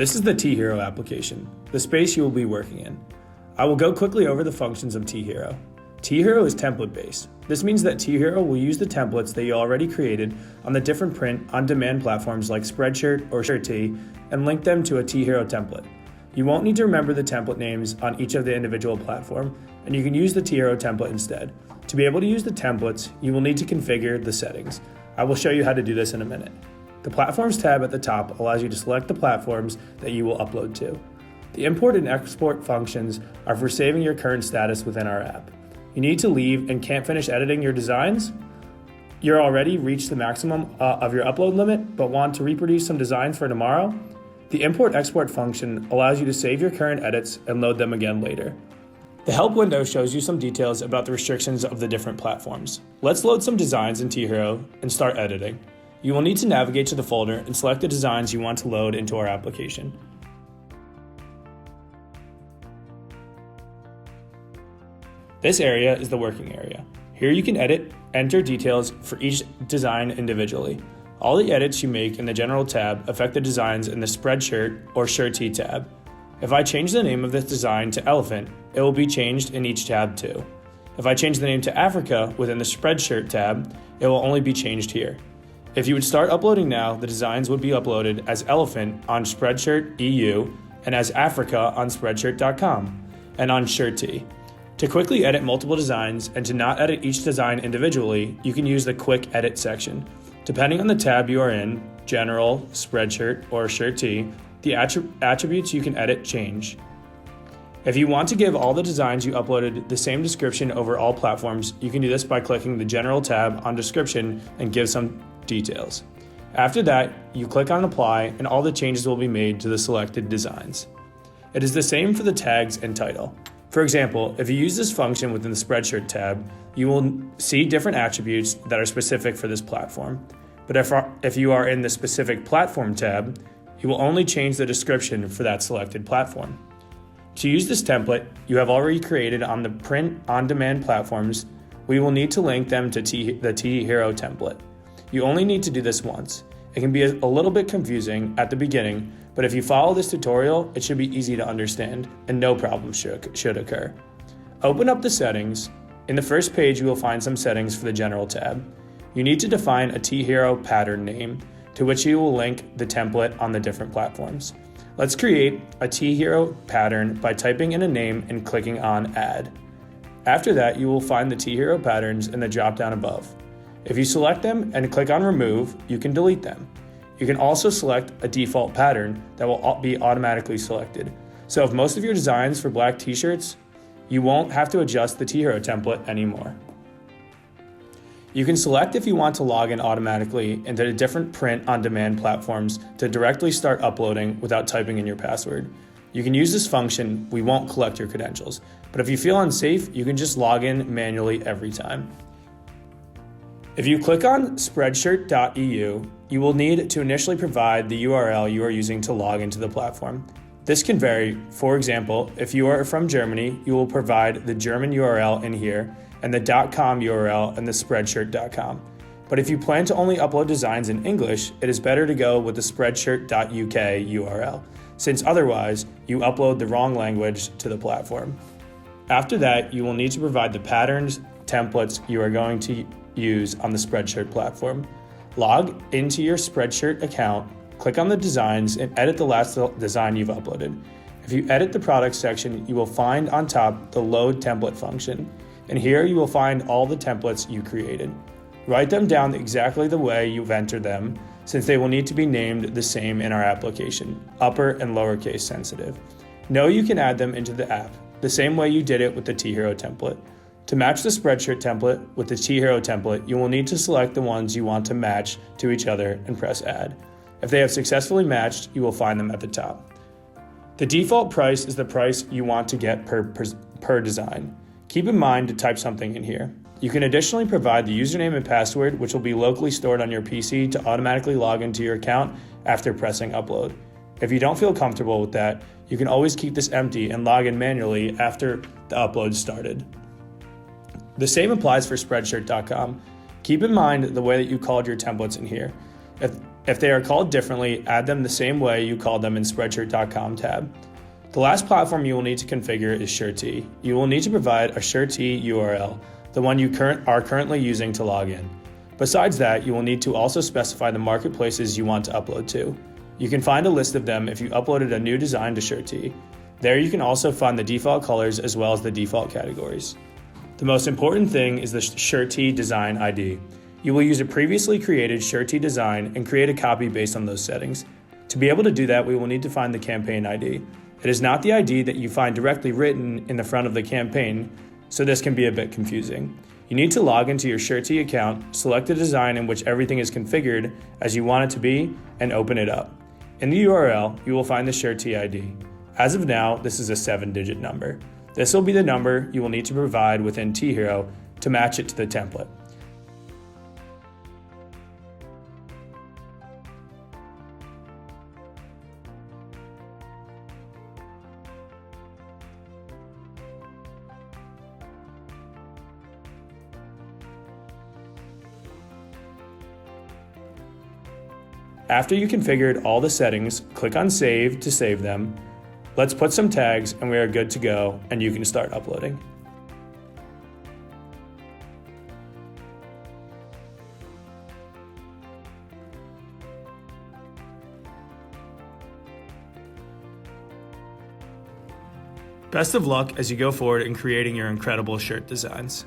This is the TeeHero application, the space you will be working in. I will go quickly over the functions of TeeHero. TeeHero is template-based. This means that TeeHero will use the templates that you already created on the different print-on-demand platforms like Spreadshirt or Shirtee and link them to a TeeHero template. You won't need to remember the template names on each of the individual platform, and you can use the TeeHero template instead. To be able to use the templates, you will need to configure the settings. I will show you how to do this in a minute. The Platforms tab at the top allows you to select the platforms that you will upload to. The import and export functions are for saving your current status within our app. You need to leave and can't finish editing your designs? You're already reached the maximum of your upload limit, but want to reproduce some designs for tomorrow? The import-export function allows you to save your current edits and load them again later. The help window shows you some details about the restrictions of the different platforms. Let's load some designs in TeeHero and start editing. You will need to navigate to the folder and select the designs you want to load into our application. This area is the working area. Here you can edit, enter details for each design individually. All the edits you make in the General tab affect the designs in the Spreadshirt or Shirtee tab. If I change the name of this design to Elephant, it will be changed in each tab too. If I change the name to Africa within the Spreadshirt tab, it will only be changed here. If you would start uploading now, the designs would be uploaded as Elephant on Spreadshirt EU and as Africa on Spreadshirt.com and on Shirtee. To quickly edit multiple designs and to not edit each design individually, you can use the Quick Edit section. Depending on the tab you are in, General, Spreadshirt, or Shirtee, the attributes you can edit change. If you want to give all the designs you uploaded the same description over all platforms, you can do this by clicking the General tab on Description and give some details. After that, you click on Apply and all the changes will be made to the selected designs. It is the same for the tags and title. For example, if you use this function within the Spreadshirt tab, you will see different attributes that are specific for this platform. But if you are in the specific platform tab, you will only change the description for that selected platform. To use this template you have already created on the print-on-demand platforms, we will need to link them to the TeeHero template. You only need to do this once. It can be a little bit confusing at the beginning, but if you follow this tutorial, it should be easy to understand and no problems should occur. Open up the settings. In the first page, you will find some settings for the General tab. You need to define a TeeHero pattern name to which you will link the template on the different platforms. Let's create a TeeHero pattern by typing in a name and clicking on Add. After that, you will find the TeeHero patterns in the drop-down above. If you select them and click on Remove, you can delete them. You can also select a default pattern that will be automatically selected. So if most of your designs for black t-shirts, you won't have to adjust the TeeHero template anymore. You can select if you want to log in automatically into the different print-on-demand platforms to directly start uploading without typing in your password. You can use this function. We won't collect your credentials, but if you feel unsafe, you can just log in manually every time. If you click on Spreadshirt.eu, you will need to initially provide the URL you are using to log into the platform. This can vary. For example, if you are from Germany, you will provide the German URL in here and the .com URL and the Spreadshirt.com. But if you plan to only upload designs in English, it is better to go with the Spreadshirt.uk URL, since otherwise you upload the wrong language to the platform. After that, you will need to provide the patterns, templates you are going to use on the Spreadshirt platform. Log into your Spreadshirt account, click on the designs, and edit the last design you've uploaded. If you edit the product section, you will find on top the Load Template function, and here you will find all the templates you created. Write them down exactly the way you've entered them, since they will need to be named the same in our application, upper and lowercase sensitive. Know you can add them into the app, the same way you did it with the TeeHero template. To match the Spreadshirt template with the TeeHero template, you will need to select the ones you want to match to each other and press Add. If they have successfully matched, you will find them at the top. The default price is the price you want to get per design. Keep in mind to type something in here. You can additionally provide the username and password, which will be locally stored on your PC to automatically log into your account after pressing upload. If you don't feel comfortable with that, you can always keep this empty and log in manually after the upload started. The same applies for Spreadshirt.com. Keep in mind the way that you called your templates in here. If they are called differently, add them the same way you called them in Spreadshirt.com tab. The last platform you will need to configure is Shirtee. You will need to provide a Shirtee URL, the one you are currently using to log in. Besides that, you will need to also specify the marketplaces you want to upload to. You can find a list of them if you uploaded a new design to Shirtee. There you can also find the default colors as well as the default categories. The most important thing is the Shirtee design ID. You will use a previously created Shirtee design and create a copy based on those settings. To be able to do that, we will need to find the campaign ID. It is not the ID that you find directly written in the front of the campaign, so this can be a bit confusing. You need to log into your Shirtee account, select the design in which everything is configured as you want it to be, and open it up. In the URL, you will find the Shirtee ID. As of now, this is a 7-digit number. This will be the number you will need to provide within TeeHero to match it to the template. After you configured all the settings, click on Save to save them. Let's put some tags and we are good to go, and you can start uploading. Best of luck as you go forward in creating your incredible shirt designs.